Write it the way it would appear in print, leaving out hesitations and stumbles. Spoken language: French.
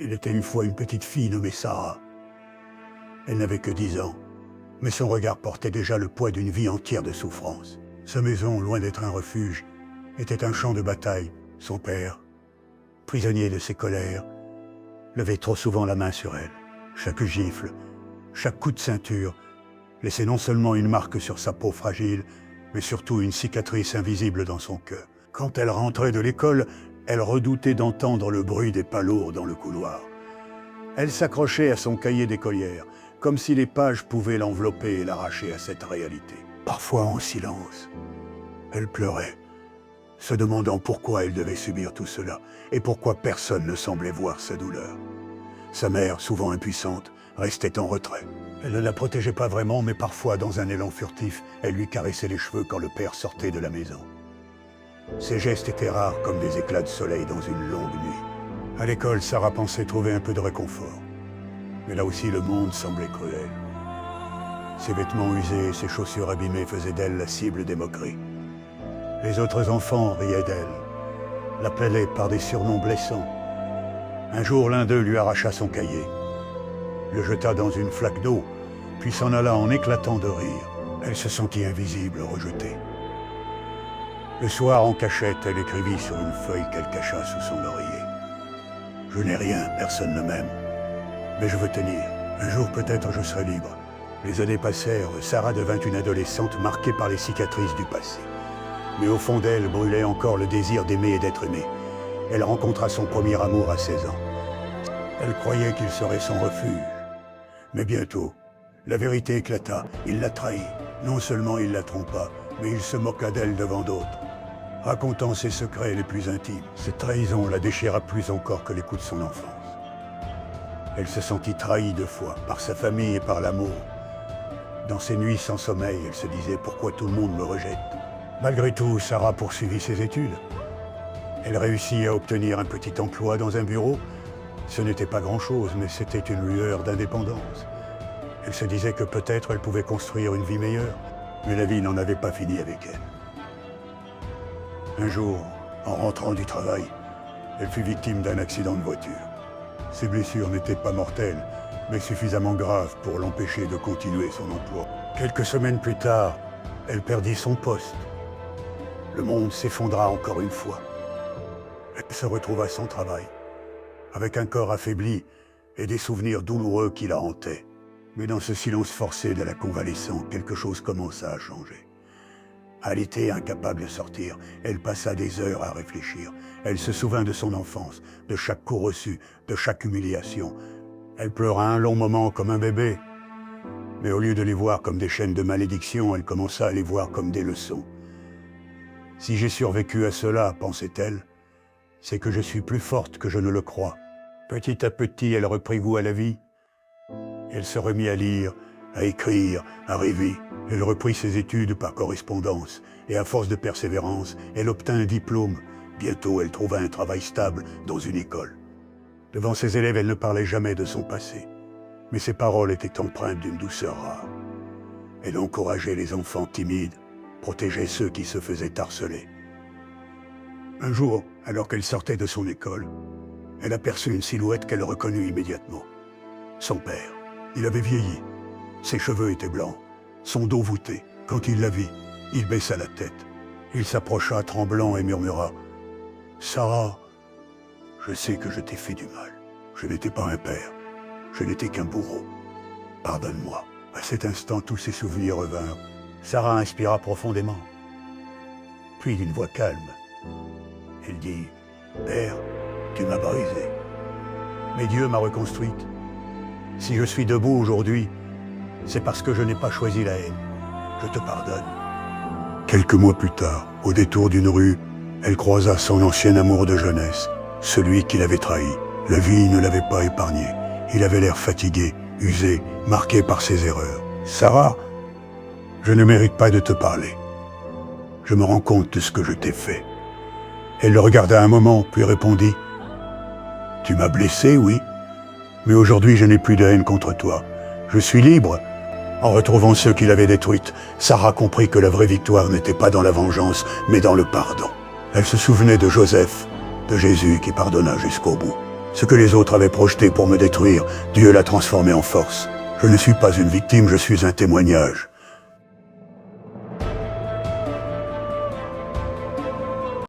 Il était une fois une petite fille nommée Sarah. Elle n'avait que 10 ans, mais son regard portait déjà le poids d'une vie entière de souffrance. Sa maison, loin d'être un refuge, était un champ de bataille. Son père, prisonnier de ses colères, levait trop souvent la main sur elle. Chaque gifle, chaque coup de ceinture, laissait non seulement une marque sur sa peau fragile, mais surtout une cicatrice invisible dans son cœur. Quand elle rentrait de l'école, elle redoutait d'entendre le bruit des pas lourds dans le couloir. Elle s'accrochait à son cahier d'écolière, comme si les pages pouvaient l'envelopper et l'arracher à cette réalité. Parfois en silence, elle pleurait, se demandant pourquoi elle devait subir tout cela et pourquoi personne ne semblait voir sa douleur. Sa mère, souvent impuissante, restait en retrait. Elle ne la protégeait pas vraiment, mais parfois, dans un élan furtif, elle lui caressait les cheveux quand le père sortait de la maison. Ses gestes étaient rares comme des éclats de soleil dans une longue nuit. À l'école, Sarah pensait trouver un peu de réconfort. Mais là aussi, le monde semblait cruel. Ses vêtements usés et ses chaussures abîmées faisaient d'elle la cible des moqueries. Les autres enfants riaient d'elle, l'appelaient par des surnoms blessants. Un jour, l'un d'eux lui arracha son cahier, le jeta dans une flaque d'eau, puis s'en alla en éclatant de rire. Elle se sentit invisible, rejetée. Le soir, en cachette, elle écrivit sur une feuille qu'elle cacha sous son oreiller. « Je n'ai rien, personne ne m'aime, mais je veux tenir. Un jour, peut-être, je serai libre. » Les années passèrent, Sarah devint une adolescente marquée par les cicatrices du passé. Mais au fond d'elle brûlait encore le désir d'aimer et d'être aimée. Elle rencontra son premier amour à 16 ans. Elle croyait qu'il serait son refuge. Mais bientôt, la vérité éclata. Il la trahit. Non seulement il la trompa, mais il se moqua d'elle devant d'autres, racontant ses secrets les plus intimes. Cette trahison la déchira plus encore que les coups de son enfance. Elle se sentit trahie 2 fois, par sa famille et par l'amour. Dans ses nuits sans sommeil, elle se disait « Pourquoi tout le monde me rejette ?» Malgré tout, Sarah poursuivit ses études. Elle réussit à obtenir un petit emploi dans un bureau. Ce n'était pas grand-chose, mais c'était une lueur d'indépendance. Elle se disait que peut-être elle pouvait construire une vie meilleure, mais la vie n'en avait pas fini avec elle. Un jour, en rentrant du travail, elle fut victime d'un accident de voiture. Ses blessures n'étaient pas mortelles, mais suffisamment graves pour l'empêcher de continuer son emploi. Quelques semaines plus tard, elle perdit son poste. Le monde s'effondra encore une fois. Elle se retrouva sans travail, avec un corps affaibli et des souvenirs douloureux qui la hantaient. Mais dans ce silence forcé de la convalescence, quelque chose commença à changer. Alitée, incapable de sortir, elle passa des heures à réfléchir. Elle se souvint de son enfance, de chaque coup reçu, de chaque humiliation. Elle pleura un long moment comme un bébé. Mais au lieu de les voir comme des chaînes de malédiction, elle commença à les voir comme des leçons. Si j'ai survécu à cela, pensait-elle, c'est que je suis plus forte que je ne le crois. Petit à petit, elle reprit goût à la vie. Elle se remit à lire, à écrire, à rêver. Elle reprit ses études par correspondance, et à force de persévérance, elle obtint un diplôme. Bientôt, elle trouva un travail stable dans une école. Devant ses élèves, elle ne parlait jamais de son passé, mais ses paroles étaient empreintes d'une douceur rare. Elle encourageait les enfants timides, protégeait ceux qui se faisaient harceler. Un jour, alors qu'elle sortait de son école, elle aperçut une silhouette qu'elle reconnut immédiatement. Son père. Il avait vieilli. Ses cheveux étaient blancs, son dos voûté. Quand il la vit, il baissa la tête. Il s'approcha tremblant et murmura « Sarah, je sais que je t'ai fait du mal. Je n'étais pas un père. Je n'étais qu'un bourreau. Pardonne-moi. » À cet instant, tous ses souvenirs revinrent. Sarah inspira profondément. Puis, d'une voix calme, elle dit « Père, tu m'as brisé. Mais Dieu m'a reconstruite. Si je suis debout aujourd'hui, c'est parce que je n'ai pas choisi la haine. Je te pardonne. » Quelques mois plus tard, au détour d'une rue, elle croisa son ancien amour de jeunesse, celui qui l'avait trahi. La vie ne l'avait pas épargné. Il avait l'air fatigué, usé, marqué par ses erreurs. « Sarah, je ne mérite pas de te parler. Je me rends compte de ce que je t'ai fait. » Elle le regarda un moment, puis répondit « Tu m'as blessé, oui, mais aujourd'hui je n'ai plus de haine contre toi. Je suis libre. » En retrouvant ceux qui l'avaient détruite, Sarah comprit que la vraie victoire n'était pas dans la vengeance, mais dans le pardon. Elle se souvenait de Joseph, de Jésus qui pardonna jusqu'au bout. Ce que les autres avaient projeté pour me détruire, Dieu l'a transformé en force. Je ne suis pas une victime, je suis un témoignage.